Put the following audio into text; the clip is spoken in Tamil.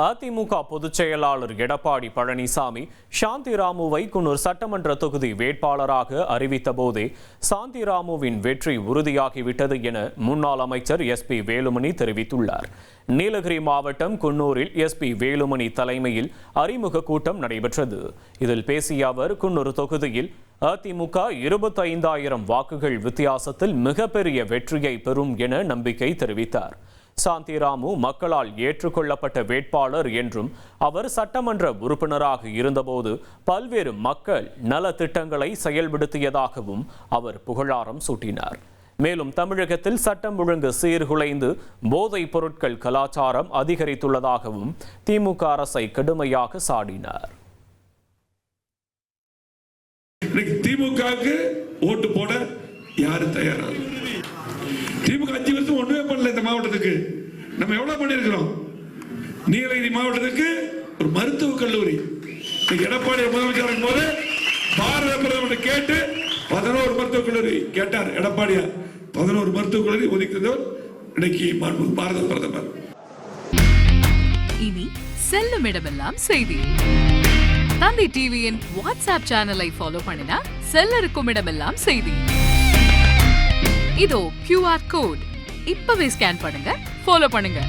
அதிமுக பொதுச் செயலாளர் எடப்பாடி பழனிசாமி சாந்திராமுவை குன்னூர் சட்டமன்ற தொகுதி வேட்பாளராக அறிவித்த போதே சாந்திராமுவின் வெற்றி உறுதியாகிவிட்டது என முன்னாள் அமைச்சர் SP வேலுமணி தெரிவித்துள்ளார். நீலகிரி மாவட்டம் குன்னூரில் SP வேலுமணி தலைமையில் அறிமுக கூட்டம் நடைபெற்றது. இதில் பேசிய அவர் குன்னூர் தொகுதியில் அதிமுக 25,000 வாக்குகள் வித்தியாசத்தில் மிகப்பெரிய வெற்றியை பெறும் என நம்பிக்கை தெரிவித்தார். சாந்திராமு மக்களால் ஏற்றுக்கொள்ளப்பட்ட வேட்பாளர் என்றும் அவர் சட்டமன்ற உறுப்பினராக இருந்தபோது பல்வேறு மக்கள் நல திட்டங்களை செயல்படுத்தியதாகவும் அவர் புகழாரம் சூட்டினார். மேலும் தமிழகத்தில் சட்டம் ஒழுங்கு சீர்குலைந்து போதைப் பொருட்கள் கலாச்சாரம் அதிகரித்துள்ளதாகவும் திமுக அரசை கடுமையாக சாடினார். திமுகவுக்கு ஓட்டு போட யாரும் தயாராக திமுக 5 வருஷம் ஒண்ணுமே பண்ணல. இந்த மாவட்டத்துக்கு நம்ம எவ்வளவு பண்ணிருக்கிறோம்? நீலகிரி மாவட்டத்துக்கு ஒரு மருத்துவக் கல்லூரி எடப்பாடி முதலமைச்சர் போது பாரத பிரதமர் கேட்டு 11 மருத்துவக் கல்லூரி கேட்டார். எடப்பாடியா 11 மருத்துவக் கல்லூரி ஒதுக்கியவர் இன்னைக்கு பாரத பிரதமர். இனி செல்லும் இடமெல்லாம் செய்தி. தந்தி டிவியின் வாட்ஸ்அப் சேனலை ஃபாலோ பண்ணினா செல்ல இருக்கும் இடமெல்லாம் செய்தி. இதோ QR கோட் இப்பவே ஸ்கேன் பண்ணுங்க, ஃபாலோ பண்ணுங்க.